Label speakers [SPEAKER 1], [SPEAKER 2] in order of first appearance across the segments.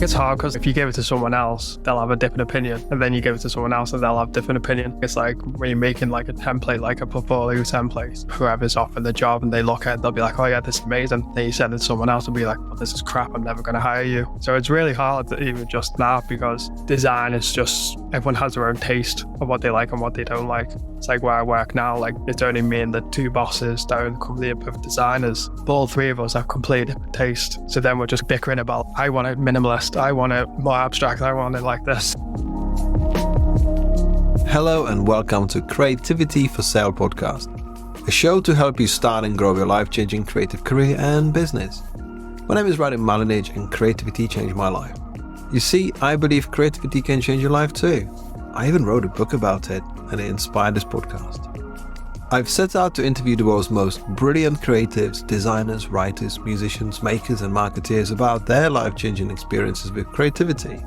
[SPEAKER 1] It's hard because if you give it to someone else, they'll have a different opinion. And then you give it to someone else and they'll have a different opinion. It's like when you're making like a template, like a portfolio template, whoever's offering the job and they look at it, they'll be like, oh yeah, this is amazing. Then you send it to someone else and be like, oh, this is crap. I'm never going to hire you. So it's really hard to even just that because design is just, everyone has their own taste of what they like and what they don't like. It's like where I work now, like it's only me and the two bosses that own the company of designers. But all three of us have completely different taste. So then we're just bickering about, I want it minimalist, I want it more abstract, I want it like this.
[SPEAKER 2] Hello and welcome to Creativity for Sale podcast, a show to help you start and grow your life-changing creative career and business. My name is Radim Malinic and creativity changed my life. You see, I believe creativity can change your life too. I even wrote a book about it and it inspired this podcast. I've set out to interview the world's most brilliant creatives, designers, writers, musicians, makers and marketeers about their life-changing experiences with creativity.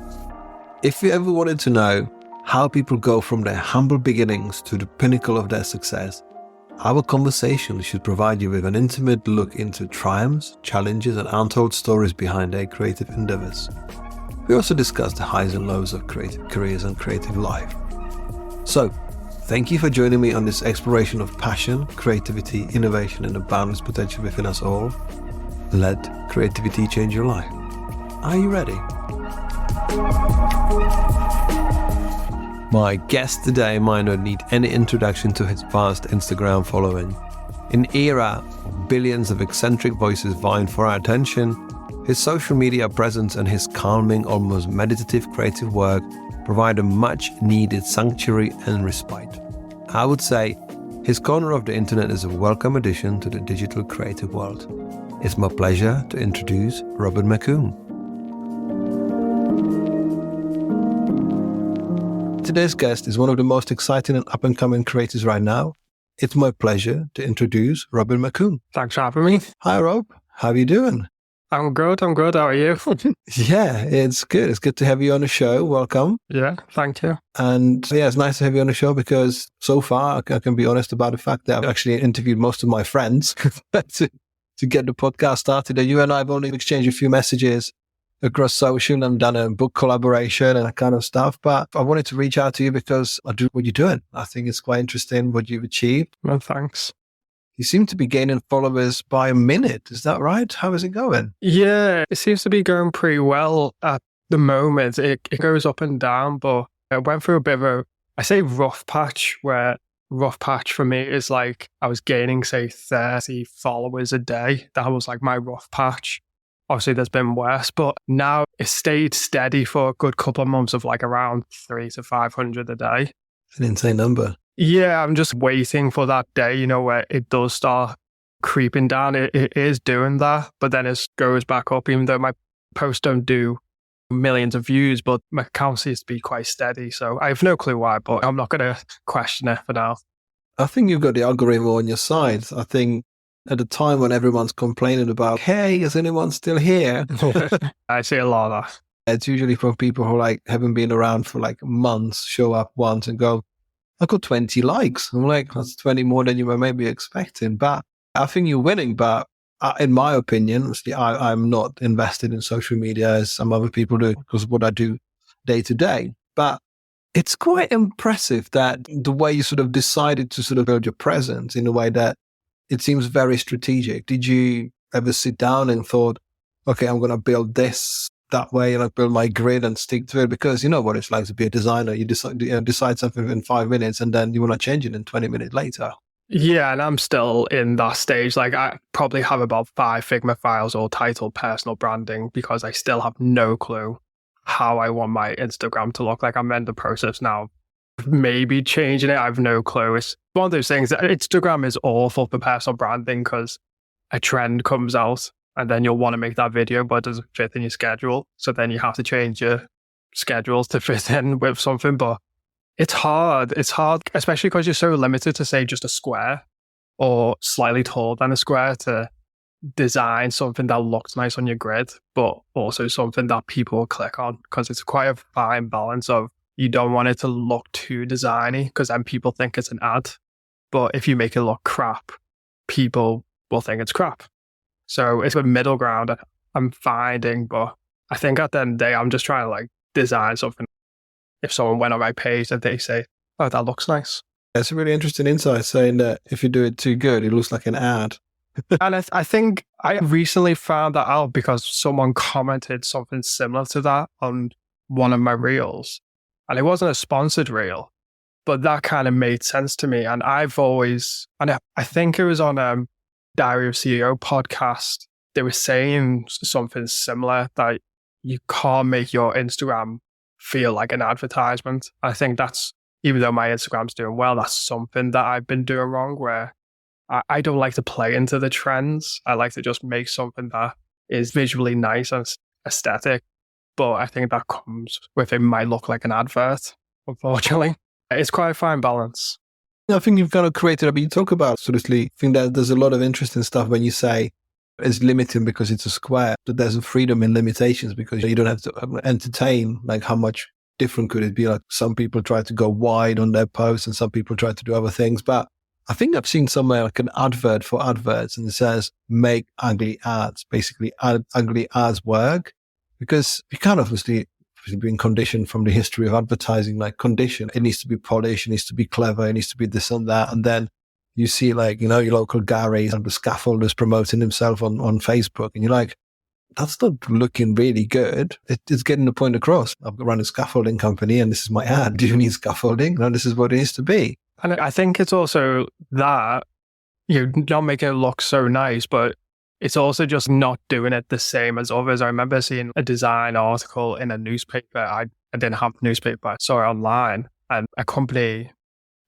[SPEAKER 2] If you ever wanted to know how people go from their humble beginnings to the pinnacle of their success, our conversation should provide you with an intimate look into triumphs, challenges and untold stories behind their creative endeavors. We also discuss the highs and lows of creative careers and creative life. So, thank you for joining me on this exploration of passion, creativity, innovation and the boundless potential within us all. Let creativity change your life. Are you ready? My guest today might not need any introduction to his vast Instagram following. In an era of billions of eccentric voices vying for our attention, his social media presence and his calming, almost meditative creative work provide a much-needed sanctuary and respite. I would say his corner of the internet is a welcome addition to the digital creative world. It's my pleasure to introduce Radim McCombe. Today's guest is one of the most exciting and up-and-coming creators right now. It's my pleasure to introduce Radim McCombe.
[SPEAKER 1] Thanks for having me.
[SPEAKER 2] Hi, Rob. How are you doing?
[SPEAKER 1] I'm good. How are you?
[SPEAKER 2] Yeah, it's good. It's good to have you on the show. Welcome.
[SPEAKER 1] Yeah, thank you.
[SPEAKER 2] And yeah, it's nice to have you on the show because so far I can be honest about the fact that I've actually interviewed most of my friends to get the podcast started. And you and I have only exchanged a few messages across social and done a book collaboration and that kind of stuff. But I wanted to reach out to you because I do what you're doing. I think it's quite interesting what you've achieved.
[SPEAKER 1] Well, thanks.
[SPEAKER 2] You seem to be gaining followers by a minute. Is that right? How is it going?
[SPEAKER 1] Yeah, it seems to be going pretty well at the moment. It goes up and down, but I went through a bit of I say rough patch, where rough patch for me is like I was gaining, say, 30 followers a day. That was like my rough patch. Obviously, there's been worse, but now it stayed steady for a good couple of months of like around 300 to 500 a day.
[SPEAKER 2] An insane number.
[SPEAKER 1] Yeah, I'm just waiting for that day, where it does start creeping down. It is doing that, but then it goes back up, even though my posts don't do millions of views, but my account seems to be quite steady. So I have no clue why, but I'm not going to question it for now.
[SPEAKER 2] I think you've got the algorithm on your side. I think at the time when everyone's complaining about, hey, is anyone still here?
[SPEAKER 1] I see a lot of that.
[SPEAKER 2] It's usually from people who haven't been around for months, show up once and go, I got 20 likes. I'm like, that's 20 more than you were maybe expecting. But I think you're winning. But in my opinion, obviously, I'm not invested in social media as some other people do because of what I do day to day. But it's quite impressive that the way you sort of decided to sort of build your presence in a way that it seems very strategic. Did you ever sit down and thought, okay, I'm going to build this that way and I build my grid and stick to it? Because you know what it's like to be a designer. You decide something in 5 minutes and then you want to change it in 20 minutes later.
[SPEAKER 1] Yeah, and I'm still in that stage. Like I probably have about 5 Figma files all titled personal branding because I still have no clue how I want my Instagram to look like. I'm in the process now, maybe changing it. I have no clue. It's one of those things that Instagram is awful for personal branding because a trend comes out and then you'll want to make that video, but it doesn't fit in your schedule. So then you have to change your schedules to fit in with something. But it's hard. It's hard, especially because you're so limited to say just a square or slightly taller than a square to design something that looks nice on your grid, but also something that people will click on because it's quite a fine balance of you don't want it to look too designy because then people think it's an ad. But if you make it look crap, people will think it's crap. So it's a middle ground I'm finding, but I think at the end of the day, I'm just trying to like design something. If someone went on my page and they say, oh, that looks nice.
[SPEAKER 2] That's a really interesting insight, saying that if you do it too good, it looks like an ad.
[SPEAKER 1] And I think I recently found that out because someone commented something similar to that on one of my reels. And it wasn't a sponsored reel, but that kind of made sense to me. And I've always, and I think it was on Diary of CEO podcast, they were saying something similar, that you can't make your Instagram feel like an advertisement. I think that's, even though my Instagram's doing well, that's something that I've been doing wrong, where I don't like to play into the trends. I like to just make something that is visually nice and aesthetic. But I think that comes with it might look like an advert, unfortunately. It's quite a fine balance.
[SPEAKER 2] I think you've kind of created, you talk about, obviously, I think that there's a lot of interesting stuff when you say it's limiting because it's a square, but there's a freedom in limitations because you don't have to entertain like how much different could it be. Like some people try to go wide on their posts and some people try to do other things. But I think I've seen somewhere like an advert for adverts and it says, make ugly ads, basically ugly ads work, because you can't obviously been conditioned from the history of advertising, like condition. It needs to be polished, it needs to be clever, it needs to be this and that. And then you see like, your local Gary and the scaffolders promoting himself on Facebook. And you're like, that's not looking really good. It's getting the point across. I've run a scaffolding company and this is my ad. Do you need scaffolding? No, this is what it needs to be.
[SPEAKER 1] And I think it's also that you're not making it look so nice, but it's also just not doing it the same as others. I remember seeing a design article in a newspaper. I didn't have a newspaper. I saw it online, and a company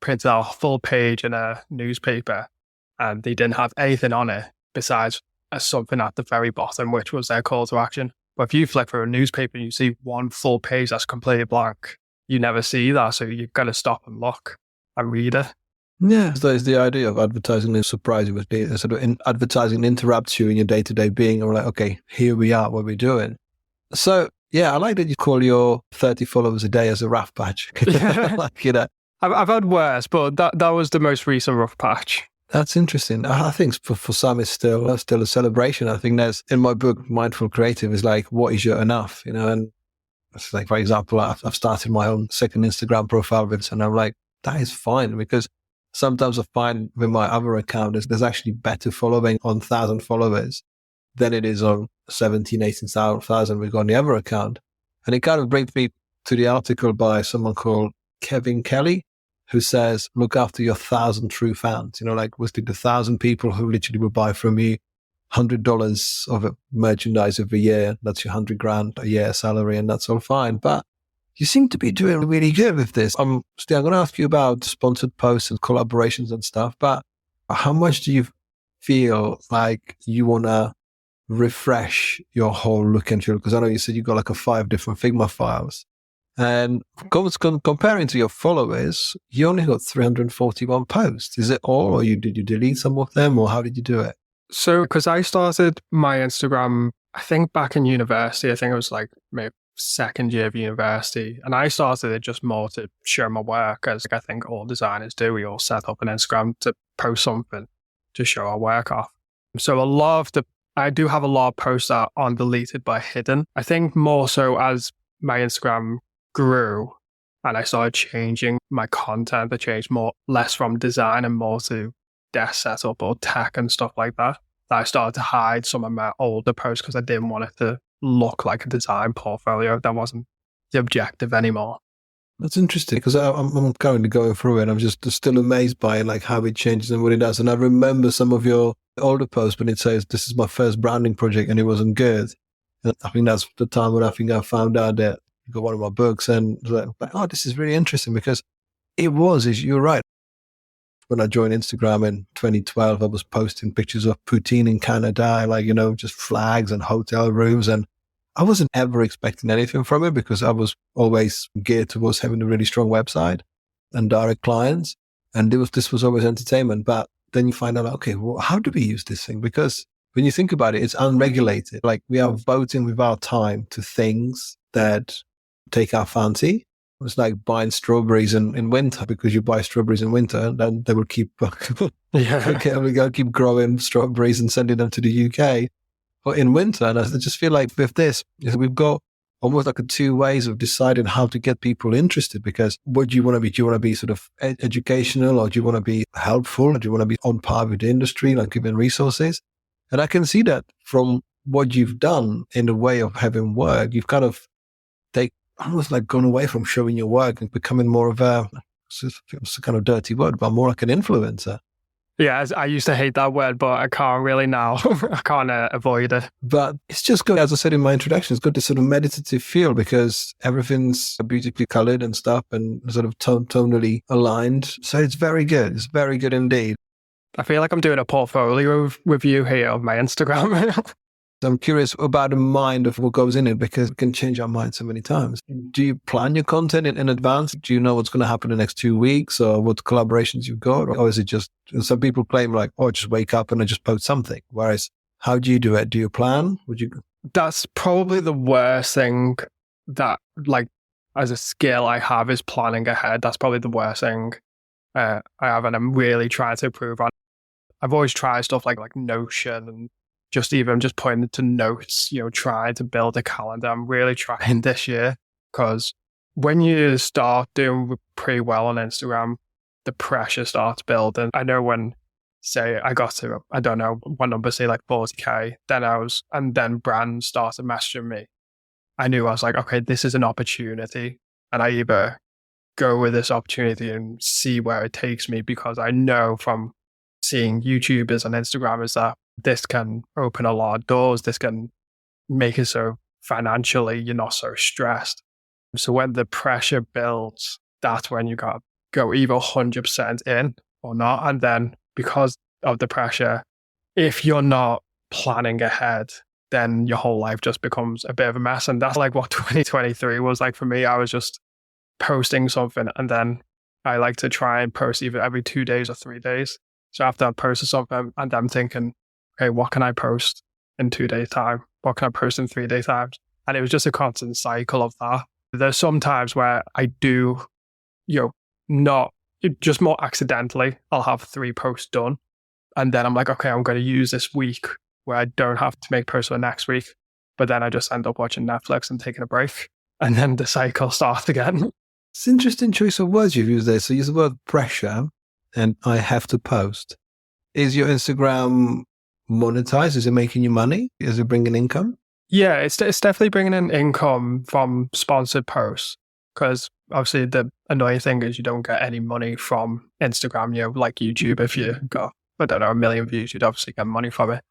[SPEAKER 1] printed out a full page in a newspaper and they didn't have anything on it besides something at the very bottom, which was their call to action. But if you flip through a newspaper and you see one full page that's completely blank, you never see that. So you've got to stop and look and read it.
[SPEAKER 2] Yeah, so it's the idea of advertising is surprising with the sort of advertising interrupts you in your day-to-day being, and we're like, okay, here we are, what we're doing. So yeah, I like that you call your 30 followers a day as a rough patch.
[SPEAKER 1] Yeah. I've had worse, but that was the most recent rough patch.
[SPEAKER 2] That's interesting. I think for some it's still a celebration. I think there's, in my book, Mindful Creative is like, what is your enough? And it's like, for example, I've started my own second Instagram profile with this, and I'm like, that is fine, because sometimes I find with my other account, there's actually better following on 1,000 followers than it is on 17, 18,000 we've got on the other account. And it kind of brings me to the article by someone called Kevin Kelly, who says, look after your 1,000 true fans. Like was the 1,000 people who literally will buy from you $100 of merchandise every year. That's your $100,000 a year salary, and that's all fine. But you seem to be doing really good with this. I'm going to ask you about sponsored posts and collaborations and stuff, but how much do you feel like you want to refresh your whole look and feel? Because I know you said you got like 5 different Figma files. And comparing to your followers, you only got 341 posts. Is it all, or did you delete some of them, or how did you do it?
[SPEAKER 1] So, because I started my Instagram, I think back in university, I think it was like maybe second year of university, and I started it just more to share my work, as I think all designers do. We all set up an Instagram to post something to show our work off. So I do have a lot of posts that aren't deleted but hidden. I think more so as my Instagram grew and I started changing my content, I changed less from design and more to desk setup or tech and stuff like that. I started to hide some of my older posts because I didn't want it to look like a design portfolio. That wasn't the objective anymore.
[SPEAKER 2] That's interesting, because I'm currently going through it and I'm just still amazed by it, like how it changes and what it does. And I remember some of your older posts when it says, this is my first branding project, and it wasn't good. And I think that's the time when I found out that you got one of my books, and like, oh, this is really interesting, because you're right. When I joined Instagram in 2012, I was posting pictures of poutine in Canada, like, just flags and hotel rooms. And I wasn't ever expecting anything from it because I was always geared towards having a really strong website and direct clients. And this was always entertainment. But then you find out, okay, well, how do we use this thing? Because when you think about it, it's unregulated. Like we are voting with our time to things that take our fancy. It's like buying strawberries in winter, because you buy strawberries in winter, then they will keep, keep growing strawberries and sending them to the UK. or in winter. And I just feel like with this, we've got almost like two ways of deciding how to get people interested, because what do you want to be? Do you want to be sort of educational, or do you want to be helpful, or do you want to be on par with the industry, like giving resources? And I can see that from what you've done in the way of having work, you've kind of almost like gone away from showing your work and becoming more of it's a kind of dirty word, but more like an influencer.
[SPEAKER 1] Yeah, I used to hate that word, but I can't really now. I can't avoid it.
[SPEAKER 2] But it's just good, as I said in my introduction, it's got this sort of meditative feel because everything's beautifully colored and stuff and sort of tonally aligned. So it's very good. It's very good indeed.
[SPEAKER 1] I feel like I'm doing a portfolio review here of my Instagram.
[SPEAKER 2] I'm curious about the mind of what goes in it, because we can change our mind so many times. Do you plan your content in advance? Do you know what's going to happen in the next 2 weeks, or what collaborations you've got? Or is it just, some people claim like, oh, I just wake up and I just post something. Whereas, how do you do it? Do you plan?
[SPEAKER 1] That's probably the worst thing that, like, as a skill I have, is planning ahead. That's probably the worst thing I have, and I'm really trying to improve on. I've always tried stuff like Notion and just putting it to notes, trying to build a calendar. I'm really trying this year, because when you start doing pretty well on Instagram, the pressure starts building. I know when, say, I got to, I don't know what number, say like 40K, then brands started messaging me. I knew, I was like, okay, this is an opportunity, and I either go with this opportunity and see where it takes me, because I know from seeing YouTubers and Instagrammers that this can open a lot of doors. This can make it so financially you're not so stressed. So when the pressure builds, that's when you got to go either 100% in or not. And then because of the pressure, if you're not planning ahead, then your whole life just becomes a bit of a mess. And that's like what 2023 was like for me. I was just posting something, and then I like to try and post either every 2 days or 3 days. So after I posted something, and I'm thinking, okay, what can I post in 2 days' time? What can I post in 3 days' time? And it was just a constant cycle of that. There's some times where I do, not just more accidentally, I'll have 3 posts done. And then I'm like, okay, I'm going to use this week where I don't have to make posts for next week. But then I just end up watching Netflix and taking a break. And then the cycle starts again.
[SPEAKER 2] It's an interesting choice of words you've used there. So you use the word pressure and I have to post. Is your Instagram monetized? Is it making you money? Is it bringing income?
[SPEAKER 1] Yeah, it's definitely bringing in income from sponsored posts, because obviously the annoying thing is you don't get any money from Instagram, like YouTube. If you got, I don't know, 1 million views, you'd obviously get money from it.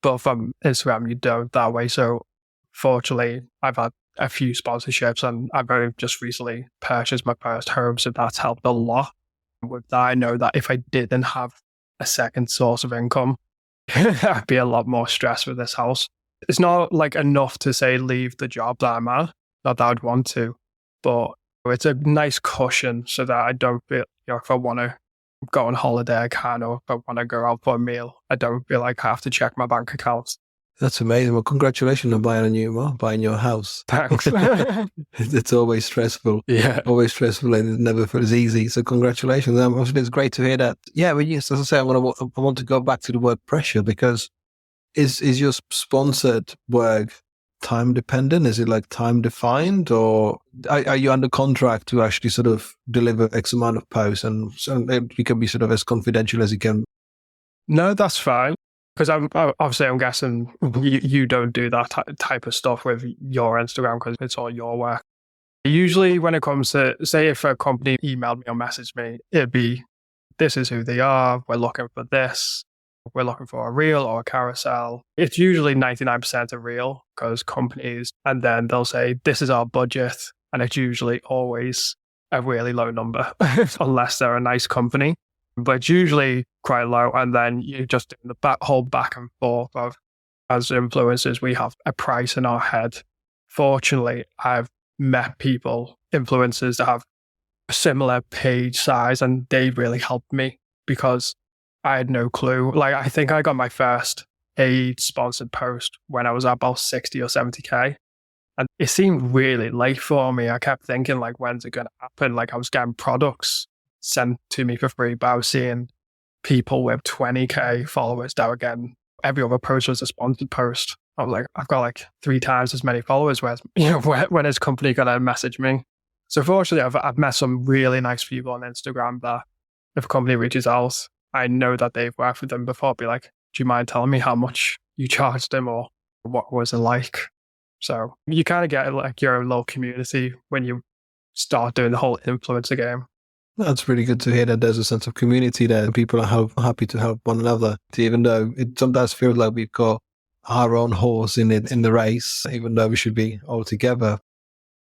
[SPEAKER 1] But from Instagram, you don't that way. So fortunately, I've had a few sponsorships, and I've only just recently purchased my first home. So that's helped a lot. With that, I know that if I didn't have a second source of income, I'd be a lot more stressed with this house. It's not like enough to say leave the job that I'm at, not that I'd want to, but it's a nice cushion so that I don't feel, if I want to go on holiday, I can, or if I want to go out for a meal, I don't feel like I have to check my bank accounts.
[SPEAKER 2] That's amazing. Well, congratulations on buying your house.
[SPEAKER 1] Thanks.
[SPEAKER 2] It's always stressful.
[SPEAKER 1] Yeah.
[SPEAKER 2] Always stressful, and it never feels easy. So congratulations. Obviously, it's great to hear that. Yeah, well, yes, as I say, I want to go back to the word pressure, because is your sponsored work time dependent? Is it like time defined, or are you under contract to actually sort of deliver X amount of posts, and so you can be sort of as confidential as you can?
[SPEAKER 1] No, that's fine. Because I'm guessing you don't do that type of stuff with your Instagram, because it's all your work. Usually when it comes to, say if a company emailed me or messaged me, it'd be, this is who they are, we're looking for this, we're looking for a reel or a carousel. It's usually 99% a reel, because companies, and then they'll say, this is our budget. And it's usually always a really low number, unless they're a nice company. But it's usually quite low. And then you just do the whole back and forth of, as influencers, we have a price in our head. Fortunately, I've met people, influencers, that have a similar page size, and they really helped me, because I had no clue. Like, I think I got my first paid sponsored post when I was about 60 or 70K. And it seemed really late for me. I kept thinking, like, when's it going to happen? Like, I was getting products sent to me for free, but I was seeing people with 20K followers that were getting every other post was a sponsored post. I was like, I've got like 3 times as many followers. Whereas, when is company gonna message me? So fortunately, I've met some really nice people on Instagram that if a company reaches out, I know that they've worked with them before. Be like, do you mind telling me how much you charged them or what was it like? So you kind of get like your own little community when you start doing the whole influencer game.
[SPEAKER 2] That's really good to hear that there's a sense of community there. People are happy to help one another, even though it sometimes feels like we've got our own horse in the race, even though we should be all together.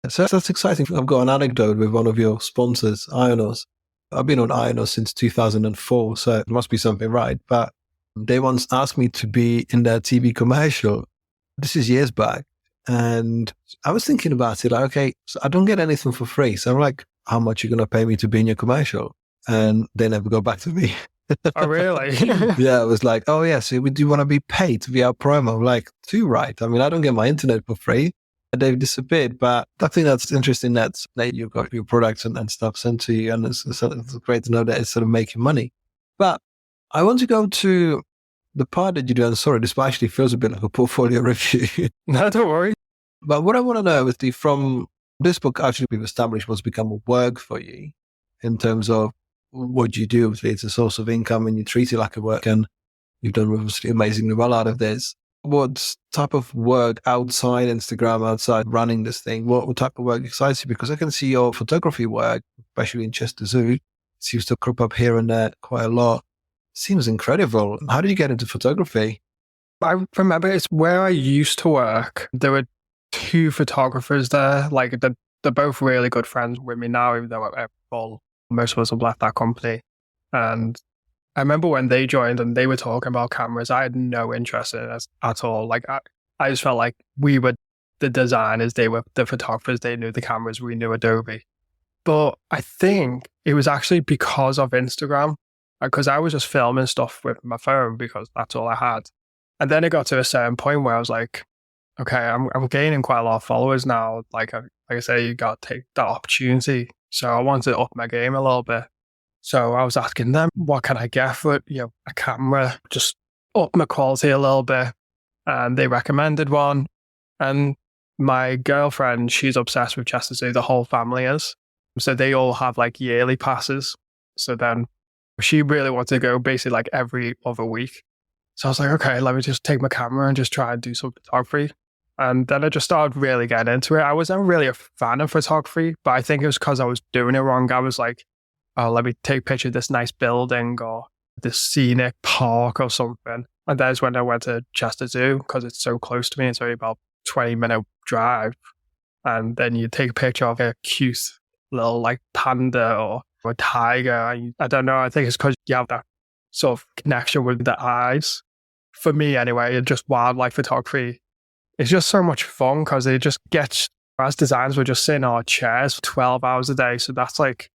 [SPEAKER 2] So that's exciting. I've got an anecdote with one of your sponsors, Ionos. I've been on Ionos since 2004, so it must be something right. But they once asked me to be in their TV commercial. This is years back. And I was thinking about it, like, okay, so I don't get anything for free. So I'm like, how much are you going to pay me to be in your commercial? And they never go back to me.
[SPEAKER 1] Oh, really?
[SPEAKER 2] Yeah, it was like, oh, yeah, so do you want to be paid to be our promo? I'm like, too right. I mean, I don't get my internet for free. And they've disappeared. But I think that's interesting that you've got your products and stuff sent to you. And it's great to know that it's sort of making money. But I want to go to the part that you do. And sorry, this actually feels a bit like a portfolio review.
[SPEAKER 1] No, don't worry.
[SPEAKER 2] But what I want to know is from this book, actually, we've established what's become a work for you in terms of what you do. Obviously, it's a source of income and you treat it like a work, and you've done obviously amazingly well out of this. What type of work outside Instagram, outside running this thing, what type of work excites you? Because I can see your photography work, especially in Chester Zoo, seems to crop up here and there quite a lot. Seems incredible. How did you get into photography?
[SPEAKER 1] I remember it's where I used to work. There were 2 photographers there. Like they're both really good friends with me now, even though most of us have left that company. And I remember when they joined and they were talking about cameras, I had no interest in it at all. Like I just felt like we were the designers, they were the photographers, they knew the cameras, we knew Adobe. But I think it was actually because of Instagram, because I was just filming stuff with my phone because that's all I had. And then it got to a certain point where I was like, okay, I'm gaining quite a lot of followers now. Like I say, you got to take that opportunity. So I wanted to up my game a little bit. So I was asking them, what can I get for a camera? Just up my quality a little bit. And they recommended one. And my girlfriend, she's obsessed with Chester Zoo. The whole family is. So they all have like yearly passes. So then she really wanted to go basically like every other week. So I was like, okay, let me just take my camera and just try and do some photography. And then I just started really getting into it. I wasn't really a fan of photography, but I think it was because I was doing it wrong. I was like, oh, let me take a picture of this nice building or this scenic park or something. And that's when I went to Chester Zoo because it's so close to me. It's only about 20-minute drive. And then you take a picture of a cute little like panda or a tiger. I don't know. I think it's because you have that sort of connection with the eyes. For me anyway, it's just wildlife photography. It's just so much fun because it just gets, as designers, we're just sitting in our chairs for 12 hours a day. So that's like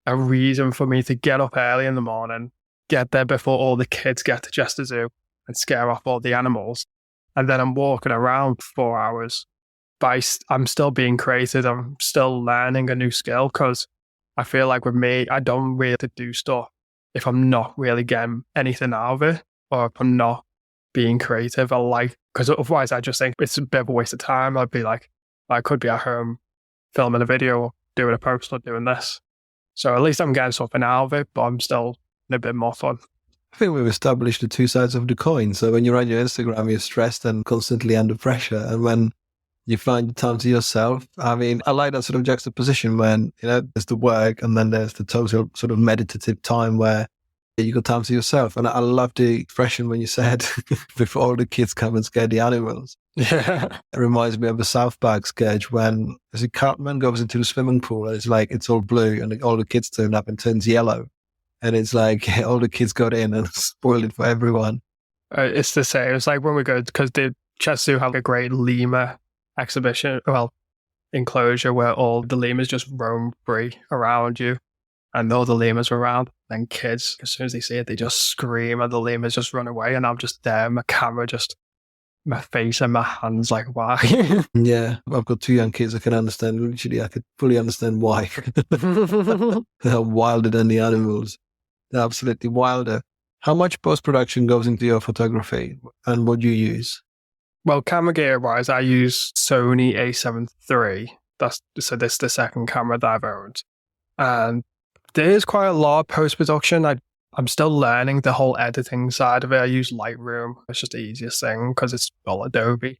[SPEAKER 1] a reason for me to get up early in the morning, get there before all the kids get to Chester Zoo and scare off all the animals. And then I'm walking around for 4 hours. But I'm still being creative. I'm still learning a new skill because I feel like with me, I don't really do stuff if I'm not really getting anything out of it or if I'm not being creative. Because otherwise I just think it's a bit of a waste of time. I'd be like, I could be at home filming a video or doing a post or doing this. So at least I'm getting something out of it, but I'm still in a bit more fun.
[SPEAKER 2] I think we've established the 2 sides of the coin. So when you're on your Instagram, you're stressed and constantly under pressure. And when you find the time to yourself, I mean, I like that sort of juxtaposition when, there's the work and then there's the total sort of meditative time where you got time to yourself. And I love the expression when you said, before all the kids come and scare the animals.
[SPEAKER 1] Yeah.
[SPEAKER 2] It reminds me of a South Park sketch when Cartman goes into the swimming pool and it's like, it's all blue and all the kids turn up and turns yellow. And it's like all the kids got in and spoiled it for everyone.
[SPEAKER 1] It's the same. It's like when we go, because the Chester Zoo have a great lemur exhibition, enclosure where all the lemurs just roam free around you. And all the lemurs are around, then kids, as soon as they see it, they just scream and the lemurs just run away. And I'm just there, my camera, just my face and my hands, like, why?
[SPEAKER 2] Yeah, I've got 2 young kids. I can understand, literally, I could fully understand why. They're wilder than the animals. They're absolutely wilder. How much post-production goes into your photography and what do you use?
[SPEAKER 1] Well, camera gear wise, I use Sony A7 III. This is the second camera that I've owned. And there is quite a lot of post-production. I'm still learning the whole editing side of it. I use Lightroom. It's just the easiest thing because it's all Adobe.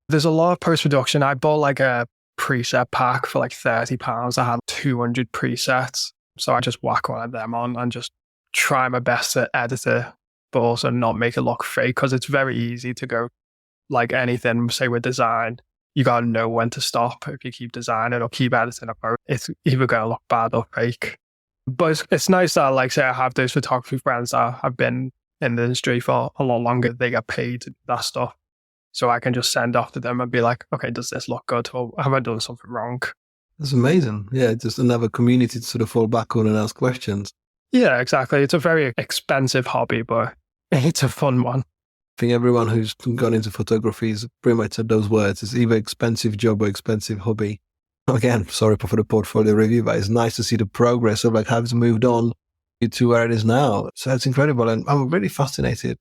[SPEAKER 1] There's a lot of post-production. I bought like a preset pack for like £30. I had 200 presets. So I just whack one of them on and just try my best to edit it, but also not make it look fake because it's very easy to go like anything, say with design. You got to know when to stop if you keep designing or keep editing a photo. It's either going to look bad or fake. But it's nice that, like, say I have those photography friends that have been in the industry for a lot longer. They get paid to do that stuff. So I can just send off to them and be like, okay, does this look good? Or have I done something wrong?
[SPEAKER 2] That's amazing. Yeah, just another community to sort of fall back on and ask questions.
[SPEAKER 1] Yeah, exactly. It's a very expensive hobby, but it's a fun one.
[SPEAKER 2] I think everyone who's gone into photography is pretty much said those words. It's either expensive job or expensive hobby. Again, sorry for the portfolio review, but it's nice to see the progress of like how it's moved on to where it is now. So it's incredible. And I'm really fascinated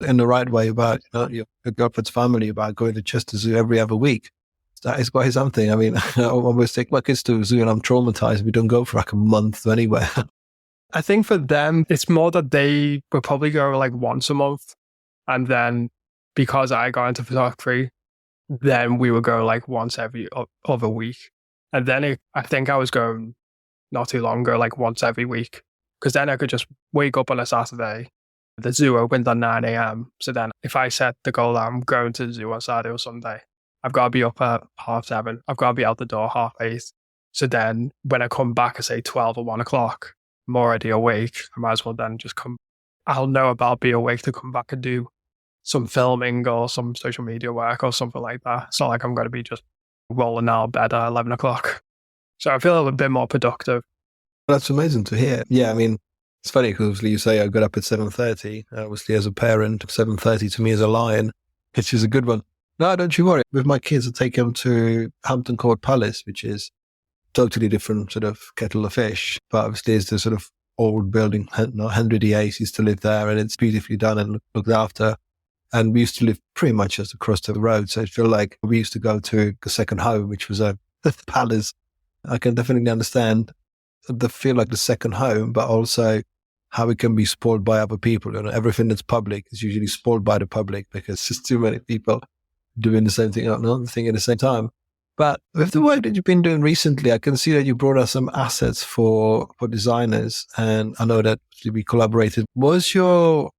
[SPEAKER 2] in the right way about your girlfriend's family, about going to Chester Zoo every other week. That is quite something. I mean, I always take my kids to a zoo and I'm traumatized. We don't go for like a month anywhere.
[SPEAKER 1] I think for them, it's more that they would probably go like once a month. And then because I got into photography, then we would go like once every other week. And then I think I was going not too long ago, like once every week. Because then I could just wake up on a Saturday. The zoo opened at 9 a.m. So then if I set the goal that I'm going to the zoo on Saturday or Sunday, I've got to be up at 7:30. I've got to be out the door 8:30. So then when I come back at say 12 or 1 o'clock, I'm already awake. I might as well then just come. I'll know about be awake to come back and do some filming or some social media work or something like that. It's not like I'm going to be just rolling out of bed at 11 o'clock. So I feel a bit more productive.
[SPEAKER 2] That's amazing to hear. Yeah, I mean, it's funny because obviously you say I got up at 7:30. Obviously, as a parent, 7:30 to me is a lion, which is a good one. No, don't you worry. With my kids, I take them to Hampton Court Palace, which is totally different sort of kettle of fish. But obviously, it's the sort of old building. Henry VIII used to live there, and it's beautifully done and looked after. And we used to live pretty much just across the road. So I feel like we used to go to the second home, which was a palace. I can definitely understand the feel like the second home, but also how it can be spoiled by other people. Everything that's public is usually spoiled by the public because there's too many people doing the same thing, another thing at the same time. But with the work that you've been doing recently, I can see that you brought us some assets for designers. And I know that we collaborated. Was your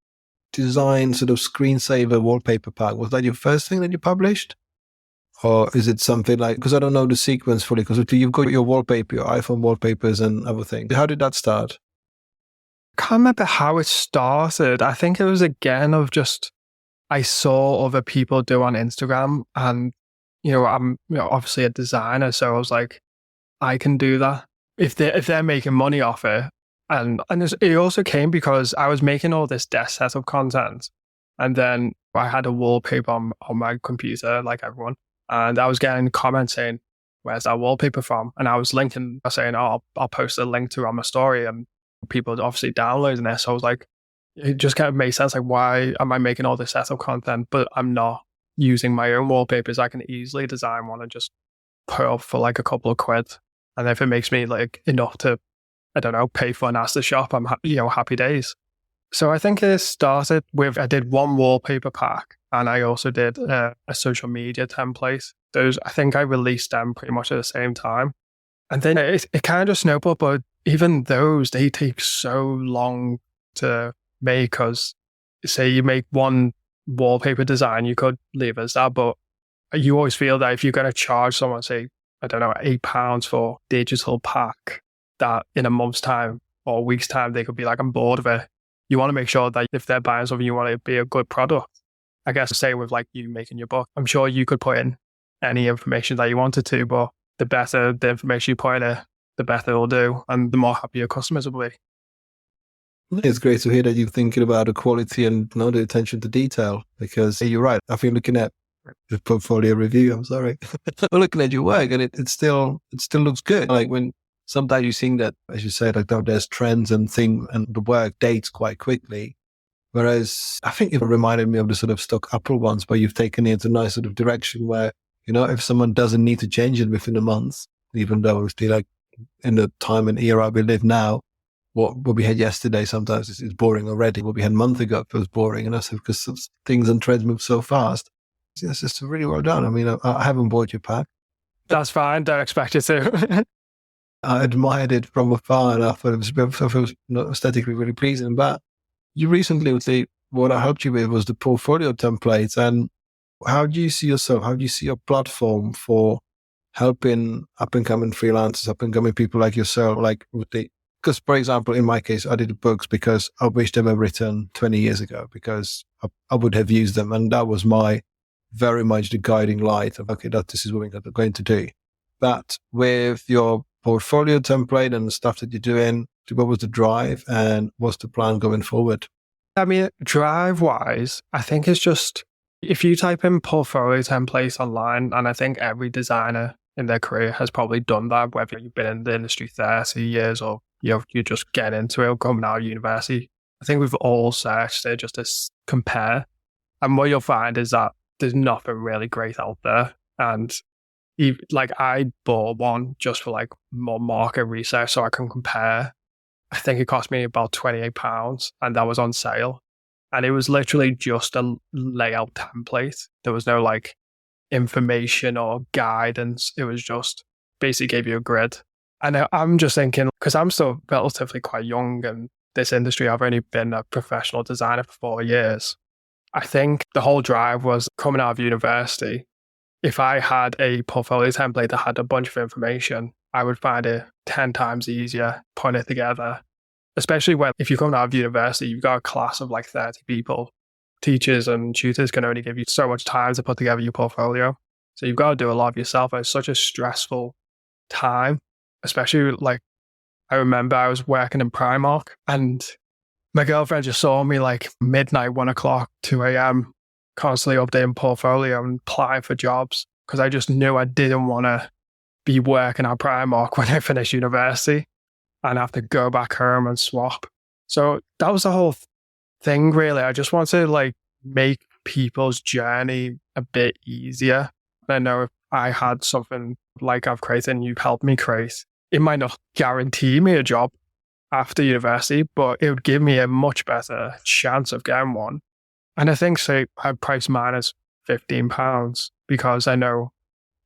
[SPEAKER 2] design sort of screensaver wallpaper pack, was that your first thing that you published? Or is it something like, because I don't know the sequence fully, because you've got your wallpaper, your iPhone wallpapers and other things. How did that start?
[SPEAKER 1] I can't remember how it started. I think it was again of just, I saw other people do on Instagram and, I'm obviously a designer. So I was like, I can do that. If they're making money off it. And it also came because I was making all this desk setup content. And then I had a wallpaper on my computer, like everyone. And I was getting comments saying, where's that wallpaper from? And I was linking, saying, I'll post a link to it on my story. And people obviously downloading this. So I was like, it just kind of made sense. Like, why am I making all this setup content, but I'm not using my own wallpapers? I can easily design one and just put up for like a couple of quid. And if it makes me like enough to, I don't know, pay for an Asda shop, I'm happy days. So I think it started with, I did one wallpaper pack and I also did a social media template. Those, I think I released them pretty much at the same time. And then it kind of snowballed, but even those, they take so long to make because say you make one wallpaper design, you could leave it as that, but you always feel that if you're going to charge someone, say, I don't know, £8 for digital pack, that in a month's time or a week's time, they could be like, I'm bored of it. You want to make sure that if they're buying something, you want it to be a good product. I guess say with like you making your book, I'm sure you could put in any information that you wanted to, but the better the information you put in it, the better it'll do and the more happy your customers will be.
[SPEAKER 2] It's great to hear that you're thinking about the quality and the attention to detail, because you're right. I've been looking at the portfolio review. I'm sorry. I'm looking at your work and it still looks good. Like when sometimes you're seeing that, as you said, like there's trends and things and the work dates quite quickly. Whereas I think it reminded me of the sort of stock Apple ones where you've taken it into a nice sort of direction where, if someone doesn't need to change it within a month, even though it's still like in the time and era we live now, what we had yesterday sometimes is boring already. What we had a month ago feels boring. And that's because things and trends move so fast. It's just really well done. I mean, I haven't bought your pack.
[SPEAKER 1] That's fine. Don't expect you to.
[SPEAKER 2] I admired it from afar and I thought it was aesthetically really pleasing. But you recently, what I helped you with was the portfolio templates. And how do you see yourself? How do you see your platform for helping up and coming freelancers, up and coming people like yourself? Because, for example, in my case, I did the books because I wish they were written 20 years ago because I would have used them. And that was very much the guiding light of, okay, this is what we're going to do. But with your portfolio template and the stuff that you're doing, what was the drive and what's the plan going forward?
[SPEAKER 1] I mean, drive-wise, I think it's just, if you type in portfolio templates online, and I think every designer in their career has probably done that, whether you've been in the industry 30 years or you just get into it or coming out of university. I think we've all searched it just to compare. And what you'll find is that there's nothing really great out there. And I bought one just for more market research so I can compare. I think it cost me about £28 and that was on sale. And it was literally just a layout template. There was no information or guidance. It was just basically gave you a grid. And I'm just thinking, because I'm still relatively quite young in this industry, I've only been a professional designer for 4 years. I think the whole drive was coming out of university. If I had a portfolio template that had a bunch of information, I would find it 10 times easier putting it together. Especially if you come out of university, you've got a class of 30 people. Teachers and tutors can only give you so much time to put together your portfolio. So you've got to do a lot of yourself. It's such a stressful time, especially I remember I was working in Primark and my girlfriend just saw me midnight, 1 o'clock, 2 a.m., constantly updating portfolio and applying for jobs because I just knew I didn't want to be working at Primark when I finished university and have to go back home and swap. So that was the whole thing, really. I just want to make people's journey a bit easier. I know if I had something like I've created and you've helped me create, it might not guarantee me a job after university, but it would give me a much better chance of getting one. And I think, say, I price mine as £15 because I know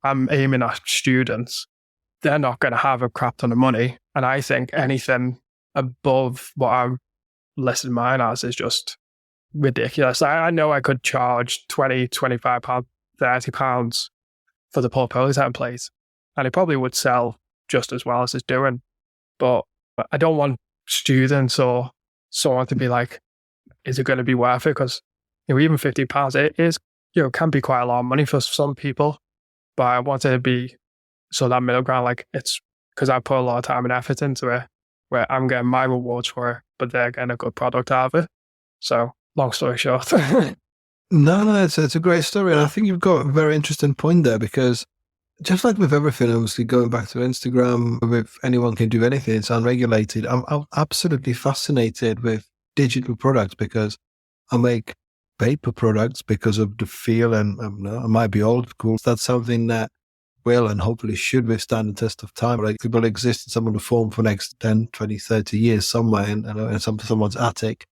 [SPEAKER 1] I'm aiming at students. They're not going to have a crap ton of money. And I think anything above what I'm listed mine as is just ridiculous. I know I could charge £20, £25, £30 for the portfolio template, and it probably would sell just as well as it's doing. But I don't want students or someone to be is it going to be worth it? Because even £50, it is, can be quite a lot of money for some people. But I want it to be so that middle ground, it's because I put a lot of time and effort into it, where I'm getting my rewards for it, but they're getting a good product out of it. So, long story short.
[SPEAKER 2] No, it's a great story. And I think you've got a very interesting point there because just like with everything, obviously going back to Instagram, with anyone can do anything, it's unregulated. I'm absolutely fascinated with digital products because I make paper products because of the feel and I might be old school. That's something that will and hopefully should withstand the test of time. It will exist in some of the form for the next 10, 20, 30 years somewhere in someone's attic.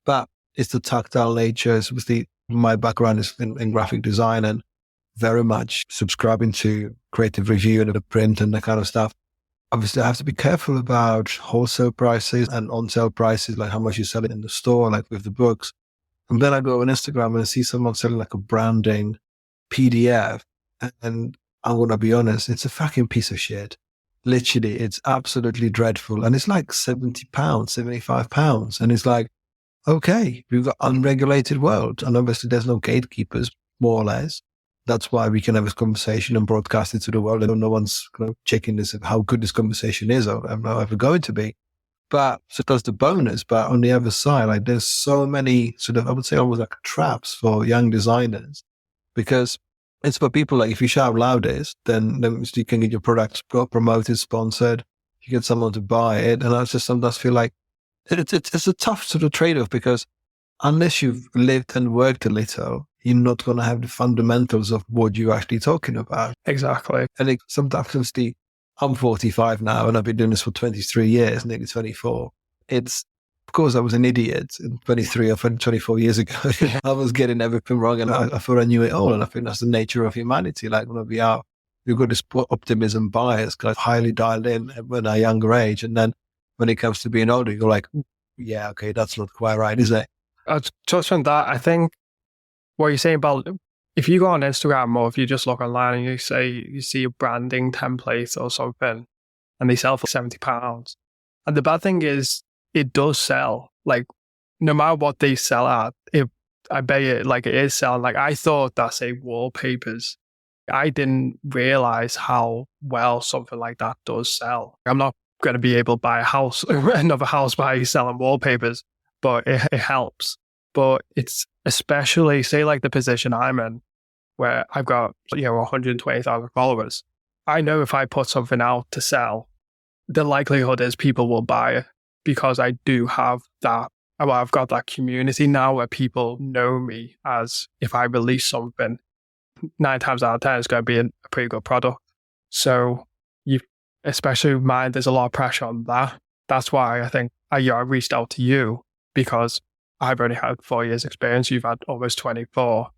[SPEAKER 2] But it's the tactile nature. It's obviously my background is in graphic design and very much subscribing to creative review and the print and that kind of stuff. Obviously, I have to be careful about wholesale prices and on-sale prices, how much you sell it in the store, with the books. And then I go on Instagram and I see someone selling a branding PDF. And I'm going to be honest, it's a fucking piece of shit. Literally, it's absolutely dreadful. And it's £70, £75. And it's okay, we've got unregulated world. And obviously there's no gatekeepers, more or less. That's why we can have this conversation and broadcast it to the world. And no one's checking this, how good this conversation is or ever going to be. But so that's the bonus. But on the other side, there's so many I would say almost traps for young designers because it's for people if you shout loudest, then you can get your product promoted, sponsored, you get someone to buy it. And I just sometimes feel it's a tough trade-off because unless you've lived and worked a little, you're not going to have the fundamentals of what you're actually talking about.
[SPEAKER 1] Exactly.
[SPEAKER 2] And sometimes obviously I'm 45 now and I've been doing this for 23 years, nearly 24. Of course, I was an idiot in 23 or 24 years ago. I was getting everything wrong and I thought I knew it all. And I think that's the nature of humanity. Like when we've got this optimism bias, kind of highly dialed in at a younger age. And then when it comes to being older, you're like, yeah, okay, that's not quite right, is it?
[SPEAKER 1] Just on that, I think what you're saying about if you go on Instagram or if you just look online and you see a branding template or something and they sell for £70. And the bad thing is it does sell. Like no matter what they sell at, I bet it like it is selling. Like I thought that say wallpapers. I didn't realize how well something like that does sell. I'm not going to be able to buy another house by selling wallpapers, but it helps. But it's especially, say, like the position I'm in, where I've got 120,000 followers. I know if I put something out to sell, the likelihood is people will buy it because I do have that. Well, I've got that community now where people know me as if I release something, 9 times out of 10 it's going to be a pretty good product. So especially with mine, there's a lot of pressure on that. That's why I think I reached out to you because I've only had 4 years experience. You've had almost 24.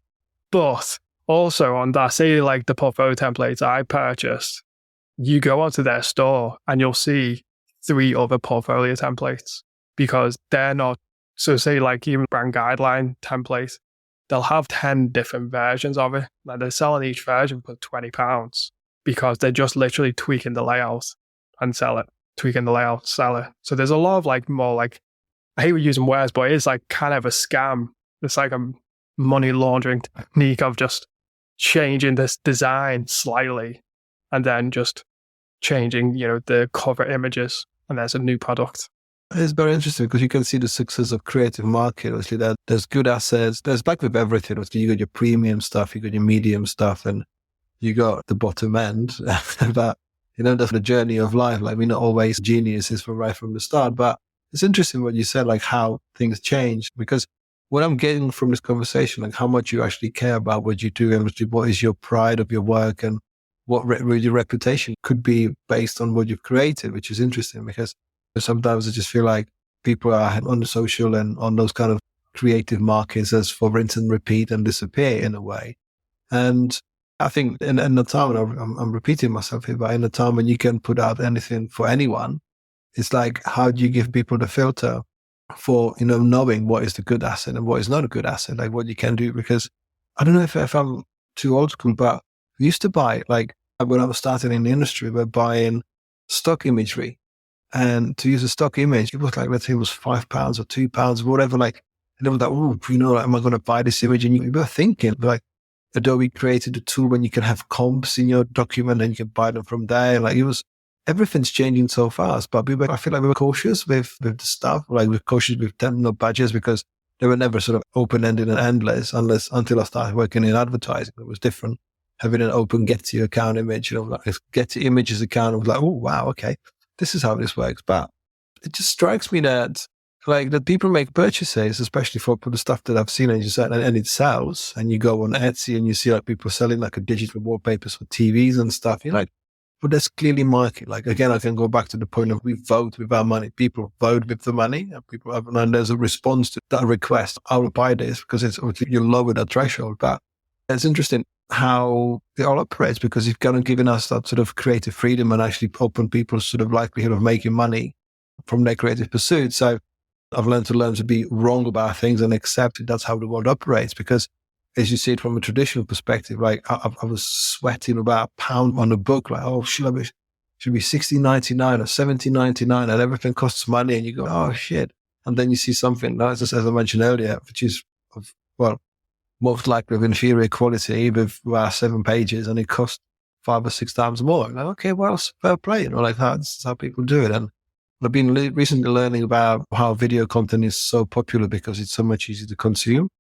[SPEAKER 1] But also on that, say like the portfolio templates I purchased, you go onto their store and you'll see 3 other portfolio templates because they're not, so say like even brand guideline templates, they'll have 10 different versions of it. Like they're selling each version for £20 because they're just literally tweaking the layout and sell it, tweaking the layout, sell it. So there's a lot of like more like, I hate using words, but it is like kind of a scam. It's like a money laundering technique of just changing this design slightly and then just changing, the cover images and there's a new product.
[SPEAKER 2] It's very interesting because you can see the success of creative market. Obviously, that there's good assets. There's like with everything. Obviously, you got your premium stuff, you got your medium stuff, and you got the bottom end. But that's the journey of life. Like we're not always geniuses right from the start. But it's interesting what you said, like how things change. Because what I'm getting from this conversation, like how much you actually care about what you do, and what is your pride of your work, and what your reputation could be based on what you've created, which is interesting because sometimes I just feel like people are on the social and on those kind of creative markets as for rinse and repeat and disappear in a way. And I think in the time, and I'm repeating myself here, but in the time when you can put out anything for anyone, it's like, how do you give people the filter for, knowing what is the good asset and what is not a good asset, like what you can do? Because I don't know if I'm too old school, but we used to buy, like when I was starting in the industry, we're buying stock imagery. And to use a stock image, it was like, let's say it was £5 or £2, whatever. Like, and it was like, am I going to buy this image? And you were thinking, like, Adobe created a tool when you can have comps in your document and you can buy them from there. Like, everything's changing so fast. But I feel like we were cautious with the stuff. Like, we're cautious with budgets because they were never sort of open-ended and endless until I started working in advertising. It was different. Having an open Getty account image, like Getty Images account, I was like, oh, wow, okay. This is how this works. But it just strikes me that people make purchases, especially for the stuff that I've seen, and it sells. And you go on Etsy and you see like people selling like a digital wallpapers for TVs and stuff. You're like, well, there's clearly market. Like again, I can go back to the point of we vote with our money. People vote with the money, and there's a response to that request. I will buy this because it's obviously you lower that threshold. But it's interesting how it all operates because you've kind of given us that sort of creative freedom and actually open people's sort of likelihood of making money from their creative pursuit. So I've learned to be wrong about things and accept that's how the world operates. Because as you see it from a traditional perspective, like I was sweating about £1 on a book, like, oh, should be $16.99 or $17.99 and everything costs money. And you go, oh shit. And then you see something, as I mentioned earlier, which is, most likely of inferior quality with about 7 pages and it costs 5 or 6 times more. Like, okay, well, fair play. Like that's how people do it. And I've been recently learning about how video content is so popular because it's so much easier to consume.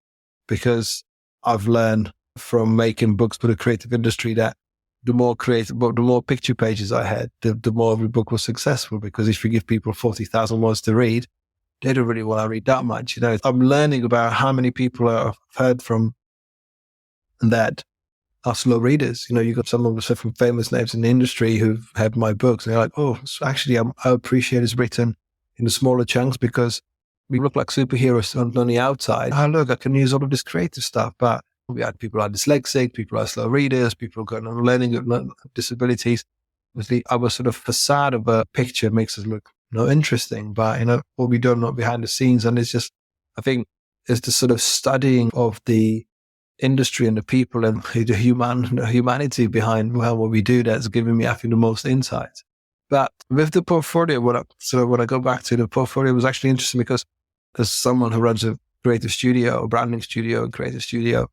[SPEAKER 2] Because I've learned from making books for the creative industry that the more picture pages I had, the more every book was successful. Because if you give people 40,000 words to read, they don't really want to read that much. I'm learning about how many people I've heard from that are slow readers. You got some of the from famous names in the industry who've had my books, and they're like, oh, so actually, I appreciate it's written in the smaller chunks because we look like superheroes on the outside. Oh, look, I can use all of this creative stuff. But we had people who are dyslexic, people who are slow readers, people who got learning disabilities. The our sort of facade of a picture makes us look interesting, but what we don't know behind the scenes. And it's just, I think, it's the sort of studying of the industry and the people and the humanity behind what we do that's giving me, I think, the most insight. But with the portfolio, when I go back to the portfolio, was actually interesting because as someone who runs a creative studio, a branding studio, a creative studio,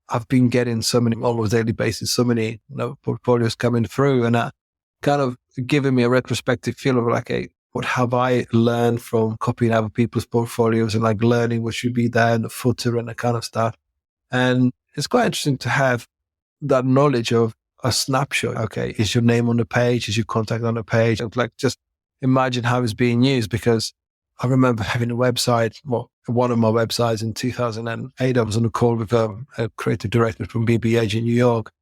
[SPEAKER 2] I've been getting so many, almost daily basis, so many portfolios coming through, and that kind of giving me a retrospective feel of like, hey, what have I learned from copying other people's portfolios and like learning what should be there in the footer and that kind of stuff. And it's quite interesting to have that knowledge of a snapshot. Okay, is your name on the page? Is your contact on the page? Like, just imagine how it's being used, because I remember having a website, one of my websites in 2008, I was on a call with a creative director from BBH in New York,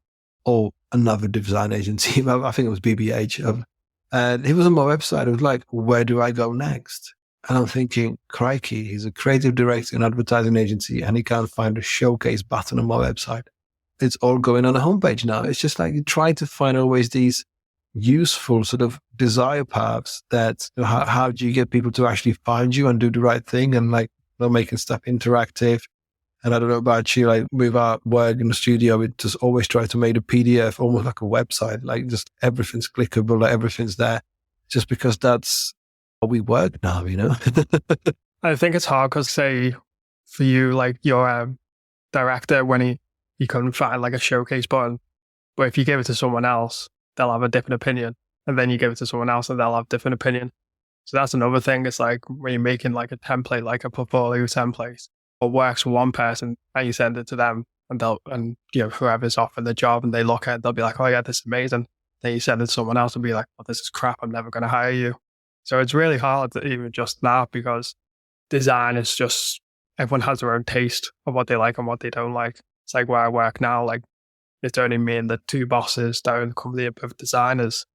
[SPEAKER 2] or another design agency. I think it was BBH. And he was on my website. It was like, where do I go next? And I'm thinking, crikey, he's a creative director in an advertising agency and he can't find a showcase button on my website. It's all going on a homepage now. It's just like you try to find always these useful sort of desire paths that, how do you get people to actually find you and do the right thing, and like making stuff interactive. And I don't know about you, like with our work in the studio, we just always try to make a PDF almost like a website, like just everything's clickable, like everything's there, just because that's how we work now,
[SPEAKER 1] I think it's hard because, say, for you, like your director, when he couldn't find like a showcase button, but if you give it to someone else, they'll have a different opinion, and then you give it to someone else and they'll have a different opinion. So that's another thing. It's like when you're making like a template, like a portfolio template, what works for one person, and you send it to them, and whoever's offered the job, and they look at it, they'll be like, oh yeah, this is amazing. Then you send it to someone else and be like, oh, this is crap, I'm never going to hire you. So it's really hard to even just that, because design is just, everyone has their own taste of what they like and what they don't like. It's like where I work now, like it's only me and the two bosses that own the company of designers,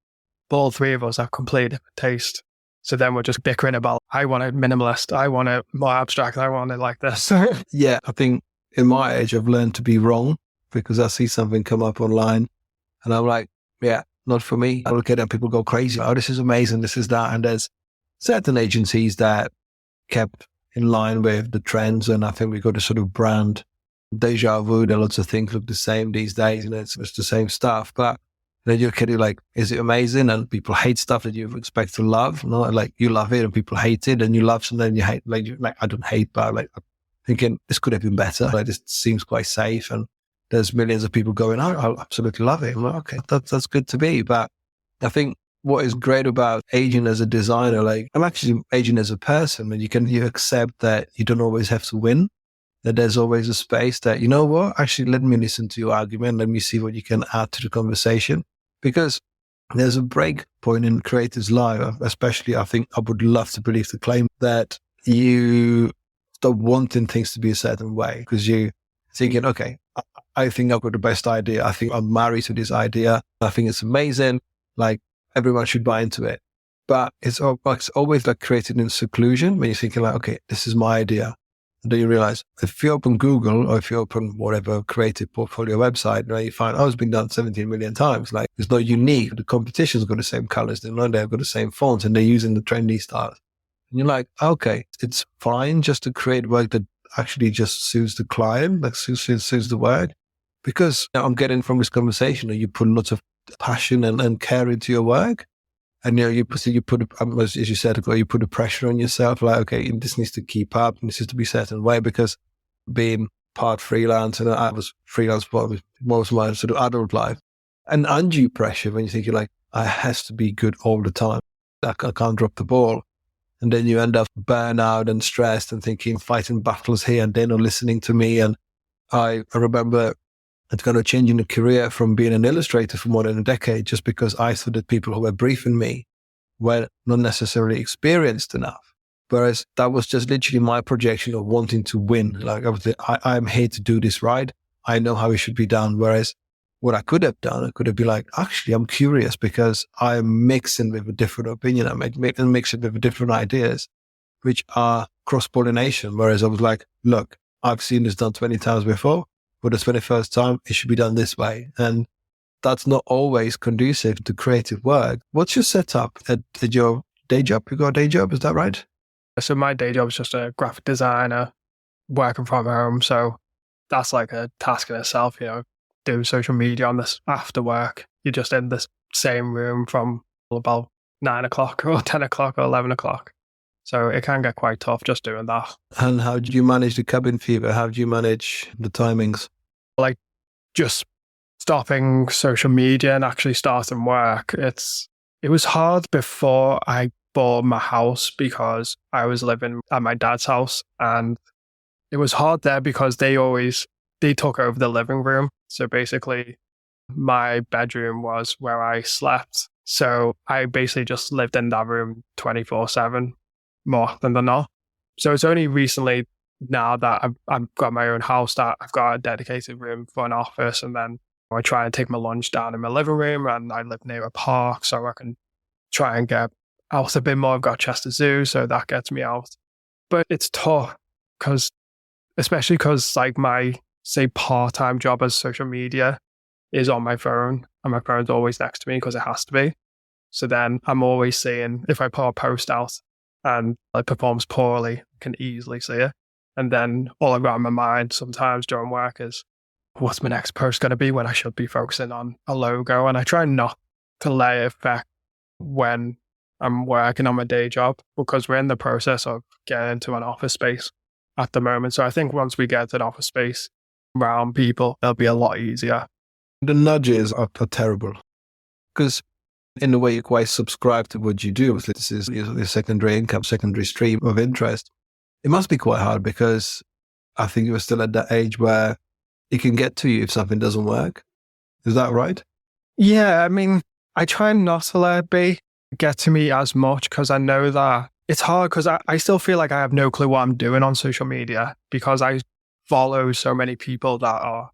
[SPEAKER 1] but all three of us have completely different taste. So then we're just bickering about, I want it minimalist, I want it more abstract, I want it like this.
[SPEAKER 2] Yeah, I think in my age, I've learned to be wrong, because I see something come up online and I'm like, yeah, not for me. I look at it and people go crazy. Oh, this is amazing, this is that. And there's certain agencies that kept in line with the trends. And I think we got a sort of brand deja vu that lots of things look the same these days. It's the same stuff. But then you're kind of like, is it amazing? And people hate stuff that you expect to love. Like you love it and people hate it, and you love something and you hate. Like I don't hate, but like I'm thinking this could have been better. Like this seems quite safe, and there's millions of people going, oh, I absolutely love it. I'm like, okay, that's good to be. But I think what is great about aging as a designer, like I'm actually aging as a person, and you accept that you don't always have to win. That there's always a space that, you know what, actually let me listen to your argument. Let me see what you can add to the conversation. Because there's a break point in creative's life, especially I think I would love to believe the claim that you stop wanting things to be a certain way, because you're thinking, okay, I think I've got the best idea. I think I'm married to this idea. I think it's amazing. Like everyone should buy into it. But it's always like created in seclusion when you're thinking like, okay, this is my idea. And then you realize if you open Google or if you open whatever creative portfolio website, you find, oh, it's been done 17 million times. Like it's not unique. The competition's got the same colors. They've got the same fonts and they're using the trendy styles. And you're like, okay, it's fine just to create work that actually just suits the client, like suits the work. Because I'm getting from this conversation that you put lots of passion and care into your work. And you put, as you said, you put a pressure on yourself, like, okay, this needs to keep up, and this needs to be a certain way, because being part freelance, and I was freelance for most of my sort of adult life, and undue pressure when you think you're like, I has to be good all the time. I can't drop the ball. And then you end up burnout and stressed and thinking, fighting battles here and they're not listening to me. And I remember it's kind of changing the career from being an illustrator for more than a decade, just because I thought that people who were briefing me were not necessarily experienced enough. Whereas that was just literally my projection of wanting to win. Like I'm here to do this right. I know how it should be done. Whereas what I could have done, I could have been like, actually, I'm curious because I'm mixing with a different opinion. I'm mixing with different ideas, which are cross-pollination. Whereas I was like, look, I've seen this done 20 times before. For the 21st time, it should be done this way. And that's not always conducive to creative work. What's your setup at your day job? You got a day job, is that right?
[SPEAKER 1] So my day job is just a graphic designer working from home. So that's like a task in itself, do social media on this after work. You're just in the same room from about 9 o'clock or 10 o'clock or 11 o'clock. So it can get quite tough just doing that.
[SPEAKER 2] And how do you manage the cabin fever? How do you manage the timings?
[SPEAKER 1] Like just stopping social media and actually starting work. It was hard before I bought my house because I was living at my dad's house, and it was hard there because they took over the living room. So basically my bedroom was where I slept. So I basically just lived in that room 24/7 more often than not. So it's only recently now that I've got my own house that I've got a dedicated room for an office, and then I try and take my lunch down in my living room, and I live near a park so I can try and get out a bit more. I've got Chester Zoo, so that gets me out. But it's tough especially because like my, say, part-time job as social media is on my phone, and my phone's always next to me because it has to be. So then I'm always seeing, if I put a post out and it performs poorly, I can easily see it. And then all I've got in my mind sometimes during work is, what's my next post going to be when I should be focusing on a logo? And I try not to let it affect when I'm working on my day job, because we're in the process of getting into an office space at the moment. So I think once we get to an office space around people, it'll be a lot easier.
[SPEAKER 2] The nudges are terrible because in a way you quite subscribe to what you do. This is your secondary income, secondary stream of interest. It must be quite hard because I think you're still at that age where it can get to you if something doesn't work. Is that right?
[SPEAKER 1] Yeah, I mean, I try not to let it get to me as much because I know that it's hard because I still feel like I have no clue what I'm doing on social media because I follow so many people that are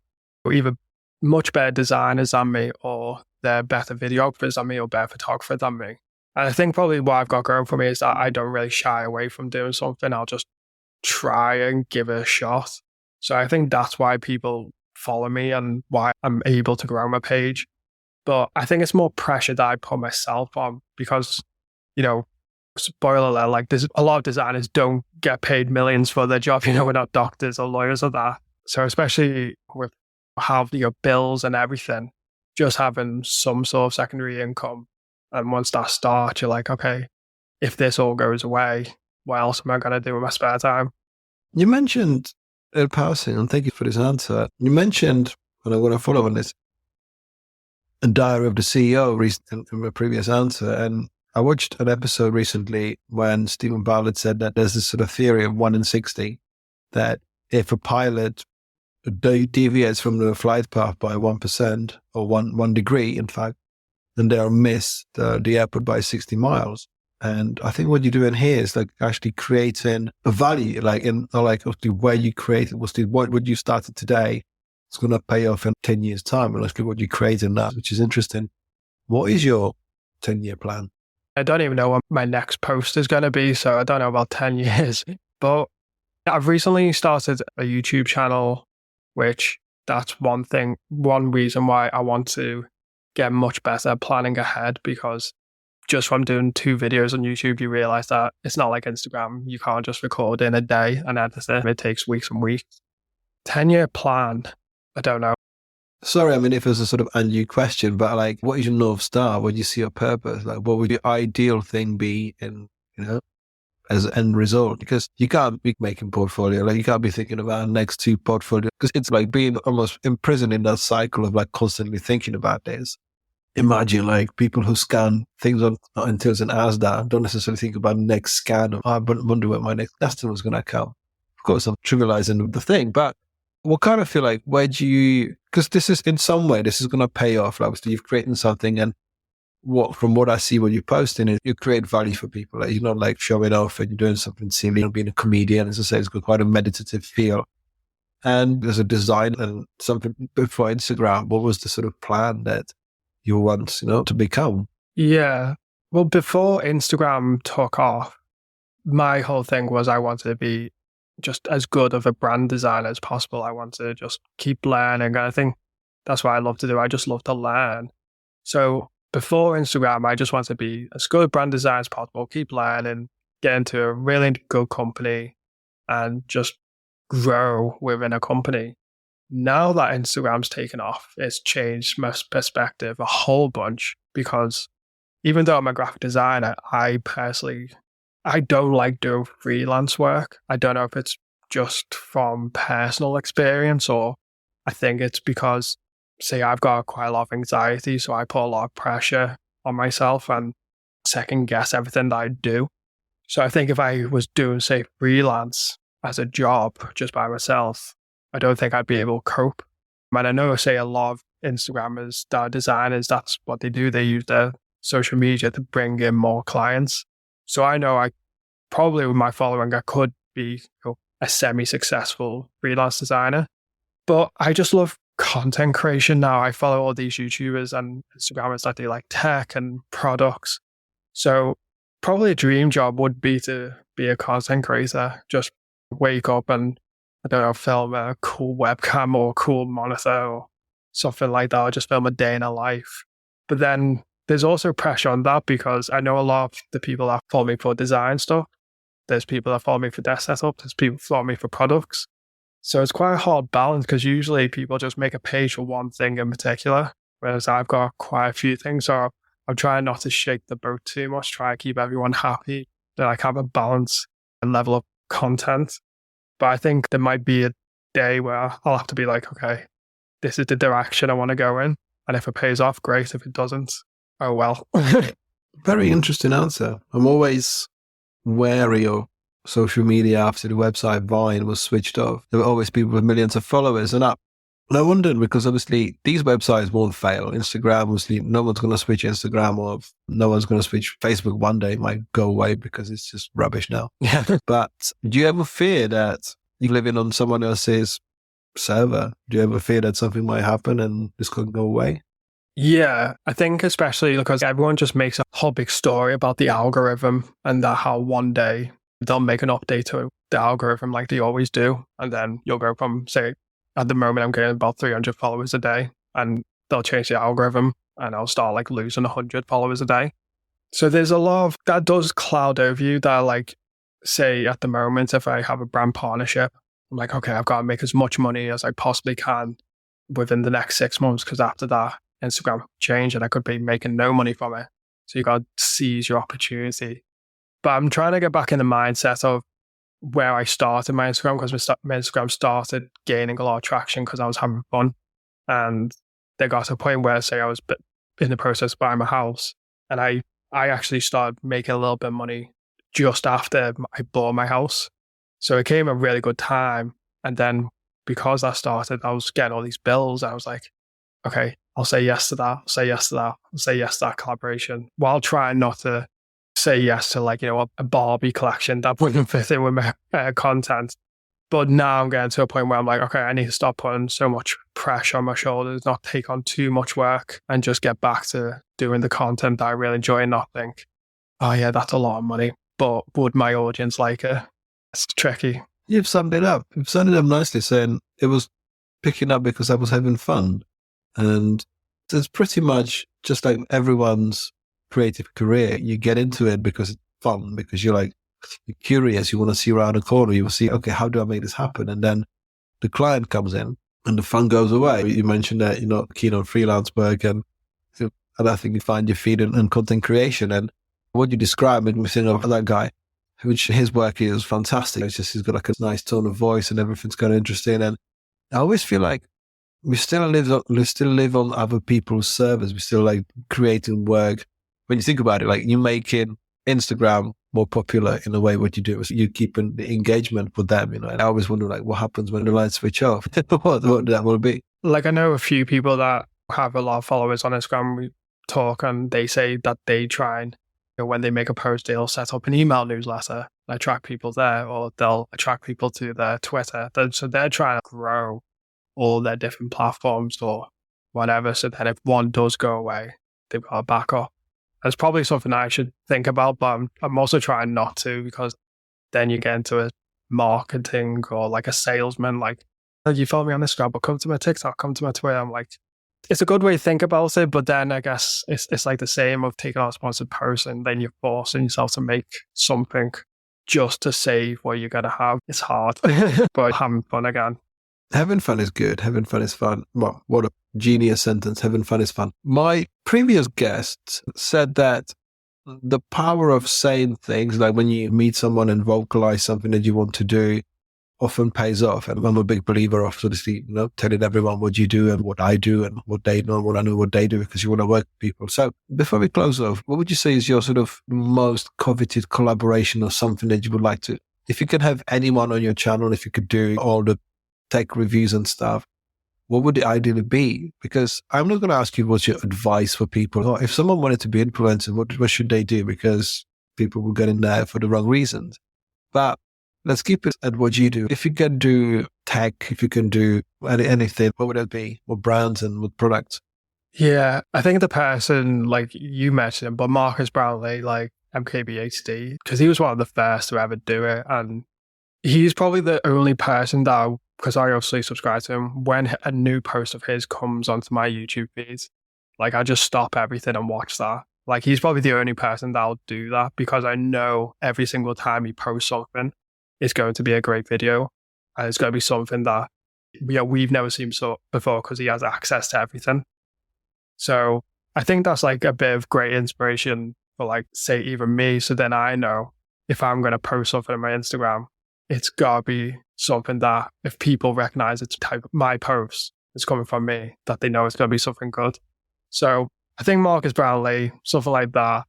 [SPEAKER 1] either much better designers than me, or they're better videographers than me, or better photographers than me. And I think probably what I've got going for me is that I don't really shy away from doing something. I'll just try and give it a shot. So I think that's why people follow me and why I'm able to grow my page. But I think it's more pressure that I put myself on because, spoiler alert, like there's a lot of designers don't get paid millions for their job. We're not doctors or lawyers or that. So especially with how your bills and everything, just having some sort of secondary income. And once that starts, you're like, okay, if this all goes away, what else am I going to do with my spare time?
[SPEAKER 2] You mentioned in passing, and thank you for this answer. You mentioned, and I want to follow on this, a diary of the CEO in my previous answer. And I watched an episode recently when Stephen Bartlett said that there's this sort of theory of 1 in 60, that if a pilot deviates from the flight path by 1% or one degree, in fact, then they'll miss the airport by 60 miles. And I think what you're doing here is like actually creating a value, where you created what you started today. It's going to pay off in 10 years' time. And let's look what you created now, which is interesting. What is your 10-year plan?
[SPEAKER 1] I don't even know what my next post is going to be, so I don't know about 10 years. But I've recently started a YouTube channel, which that's one reason why I want to get much better at planning ahead, because just from doing 2 videos on YouTube, you realize that it's not like Instagram. You can't just record in a day and edit it. It takes weeks and weeks. 10-year plan, I don't know.
[SPEAKER 2] Sorry, I mean, if it was a sort of undue question, but like, what is your North Star? What do you see your purpose? Like, what would your ideal thing be as an end result? Because you can't be making portfolio. Like, you can't be thinking about next 2 portfolio, because it's like being almost imprisoned in that cycle of like constantly thinking about this. Imagine like people who scan things on until an Asda don't necessarily think about next scan. Or, I wonder where my next customer is going to come. Of course, I'm trivializing the thing, but what kind of feel like, where do you, because this is in some way, this is going to pay off. Obviously, you've created something and from what I see when you're posting is you create value for people. Like, you're not like showing off and you're doing something silly and being a comedian. As I say, it's got quite a meditative feel. And there's a design and something before Instagram. What was the sort of plan that you want, to become?
[SPEAKER 1] Yeah. Well, before Instagram took off, my whole thing was I wanted to be just as good of a brand designer as possible. I want to just keep learning. And I think that's what I love to do. I just love to learn. So before Instagram, I just wanted to be as good a brand designer as possible, keep learning, get into a really good company and just grow within a company. Now that Instagram's taken off, it's changed my perspective a whole bunch, because even though I'm a graphic designer, I don't like doing freelance work. I don't know if it's just from personal experience, or I think it's because, say, I've got quite a lot of anxiety, so I put a lot of pressure on myself and second guess everything that I do. So I think if I was doing, say, freelance as a job just by myself, I don't think I'd be able to cope. And I know, say, a lot of Instagrammers that are designers, that's what they do. They use their social media to bring in more clients. So I know I probably, with my following, I could be a semi-successful freelance designer. But I just love content creation now. I follow all these YouTubers and Instagrammers that do like tech and products. So probably a dream job would be to be a content creator. Just wake up and, I don't know, film a cool webcam or a cool monitor or something like that, or just film a day in a life. But then there's also pressure on that, because I know a lot of the people that follow me for design stuff. There's people that follow me for desk setup. There's people that follow me for products. So it's quite a hard balance, because usually people just make a page for one thing in particular, whereas I've got quite a few things. So I'm trying not to shake the boat too much, try to keep everyone happy, that I have a balance and level of content. But I think there might be a day where I'll have to be like, okay, this is the direction I want to go in. And if it pays off, great. If it doesn't, oh well.
[SPEAKER 2] Very interesting answer. I'm always wary of social media after the website Vine was switched off. There were always people with millions of followers. And I wondered, because obviously these websites won't fail. Instagram, obviously, no one's going to switch Instagram, or no one's going to switch Facebook one day. It might go away because it's just rubbish now.
[SPEAKER 1] Yeah.
[SPEAKER 2] But do you ever fear that you're living on someone else's server? Do you ever fear that something might happen and this could go away?
[SPEAKER 1] Yeah, I think especially because everyone just makes a whole big story about the algorithm, and that how one day they'll make an update to the algorithm like they always do. And then you'll go from, say, at the moment I'm getting about 300 followers a day, and they'll change the algorithm and I'll start like losing 100 followers a day. So there's a lot of that does cloud over you, that like, say at the moment, if I have a brand partnership, I'm like, okay, I've got to make as much money as I possibly can within the next 6 months, because after that, Instagram will change and I could be making no money from it. So you got to seize your opportunity. But I'm trying to get back in the mindset of where I started my Instagram, because my Instagram started gaining a lot of traction because I was having fun. And they got to a point where, say, I was in the process of buying my house, and I actually started making a little bit of money just after I bought my house. So it came a really good time. And then because that started, I was getting all these bills. I was like, okay, I'll say yes to that. I'll say yes to that. I'll say yes to that collaboration, while trying not to say yes to, like, a Barbie collection that wouldn't fit in with my content. But now I'm getting to a point where I'm like, okay, I need to stop putting so much pressure on my shoulders, not take on too much work, and just get back to doing the content that I really enjoy, and not think, oh yeah, that's a lot of money, but would my audience like it? It's tricky.
[SPEAKER 2] You've summed it up. You've summed it up nicely, saying it was picking up because I was having fun. And it's pretty much just like everyone's creative career. You get into it because it's fun, because you're curious, you want to see around the corner, you will see, okay, how do I make this happen? And then the client comes in and the fun goes away. You mentioned that you're not keen on freelance work, and I think you find your feet in content creation. And what you describe made me think of that guy, which his work is fantastic. It's just, he's got like a nice tone of voice and everything's kind of interesting. And I always feel like we still live on other people's servers. We still like creating work. When you think about it, like, you're making Instagram more popular in a way. What you do is you keeping the engagement with them, And I always wonder, like, what happens when the lights switch off? what that will be.
[SPEAKER 1] Like, I know a few people that have a lot of followers on Instagram. We talk and they say that they try and, when they make a post, they'll set up an email newsletter, attract people there, or they'll attract people to their Twitter. So they're trying to grow all their different platforms or whatever. So then if one does go away, they've got a backup. That's probably something I should think about, but I'm also trying not to, because then you get into a marketing or like a salesman, like, you follow me on Instagram, but come to my TikTok, come to my Twitter. I'm like, it's a good way to think about it, but then I guess it's like the same of taking on a sponsored post and then you're forcing yourself to make something just to save what you're going to have. It's hard, but having fun again.
[SPEAKER 2] Having fun is good. Having fun is fun. Well, what a genius sentence. Having fun is fun. My previous guest said that the power of saying things, like when you meet someone and vocalize something that you want to do, often pays off. And I'm a big believer of obviously, telling everyone what you do and what I do and what they know and what I know what they do, because you want to work with people. So before we close off, what would you say is your sort of most coveted collaboration or something that you would like to, if you could have anyone on your channel, if you could do all the tech reviews and stuff, what would it ideally be? Because I'm not going to ask you what's your advice for people. Or if someone wanted to be influencer, what should they do? Because people will get in there for the wrong reasons. But let's keep it at what you do. If you can do tech, if you can do anything, what would it be? What brands and what products?
[SPEAKER 1] Yeah, I think the person, like you mentioned him, but Marcus Brownlee, like MKBHD, because he was one of the first to ever do it. And he's probably the only person that, because I obviously subscribe to him, when a new post of his comes onto my YouTube feed, like I just stop everything and watch that. Like he's probably the only person that'll do that, because I know every single time he posts something, it's going to be a great video. And it's going to be something that we've never seen before, because he has access to everything. So I think that's like a bit of great inspiration for, like, say, even me. So then I know if I'm going to post something on my Instagram, it's got to be something that if people recognize it's type of my post, it's coming from me, that they know it's going to be something good. So I think Marcus Brownlee, something like that.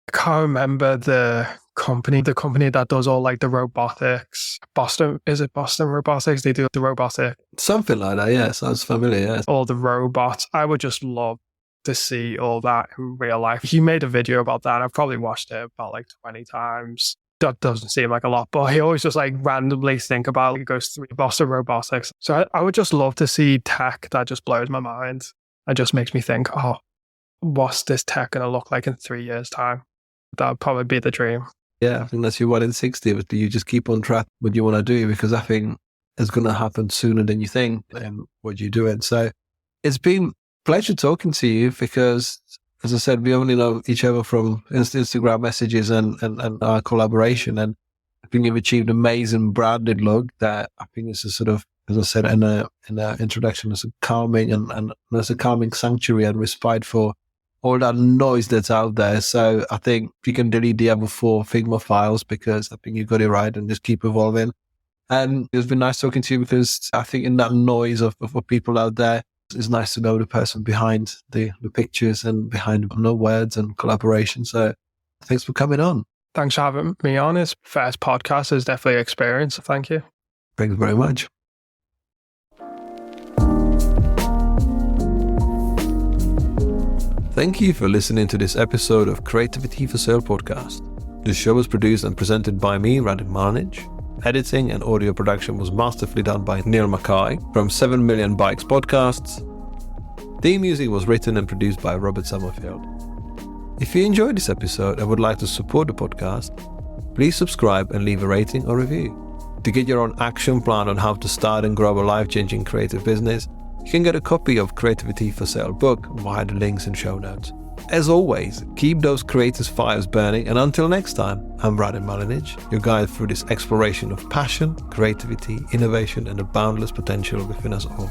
[SPEAKER 1] I can't remember the company that does all like the robotics. Boston Robotics? They do the robotic.
[SPEAKER 2] Something like that, yeah. Sounds familiar, yeah.
[SPEAKER 1] All the robots. I would just love to see all that in real life. He made a video about that. I've probably watched it about like 20 times. That doesn't seem like a lot, but he always just like randomly think about, like, it goes through Boston Robotics. So I would just love to see tech that just blows my mind and just makes me think, oh, what's this tech going to look like in 3 years' time? That would probably be the dream.
[SPEAKER 2] Yeah, I think that's your 1 in 60. But you just keep on track what you want to do, because I think it's going to happen sooner than you think and what you're doing. So it's been a pleasure talking to you, because, as I said, we only know each other from Instagram messages and our collaboration. And I think you've achieved amazing branded look that I think is a sort of, as I said in the introduction, it's a calming and there's a calming sanctuary and respite for all that noise that's out there. So I think you can delete the other 4 Figma files, because I think you got it right, and just keep evolving. And it's been nice talking to you, because I think in that noise of people out there, it's nice to know the person behind the pictures and behind no words and collaboration. So thanks for coming on.
[SPEAKER 1] Thanks for having me on. His first podcast is definitely an experience. So thank you.
[SPEAKER 2] Thanks very much. Thank you for listening to this episode of Creativity for Sale podcast. The show was produced and presented by me, Radim Malinic. Editing and audio production was masterfully done by Neil Mackay from 7 Million Bikes Podcasts. Theme music was written and produced by Robert Summerfield. If you enjoyed this episode and would like to support the podcast, please subscribe and leave a rating or review. To get your own action plan on how to start and grow a life-changing creative business, you can get a copy of Creativity for Sale book via the links in show notes. As always, keep those creative fires burning, and until next time, I'm Radim Malinic, your guide through this exploration of passion, creativity, innovation, and the boundless potential within us all.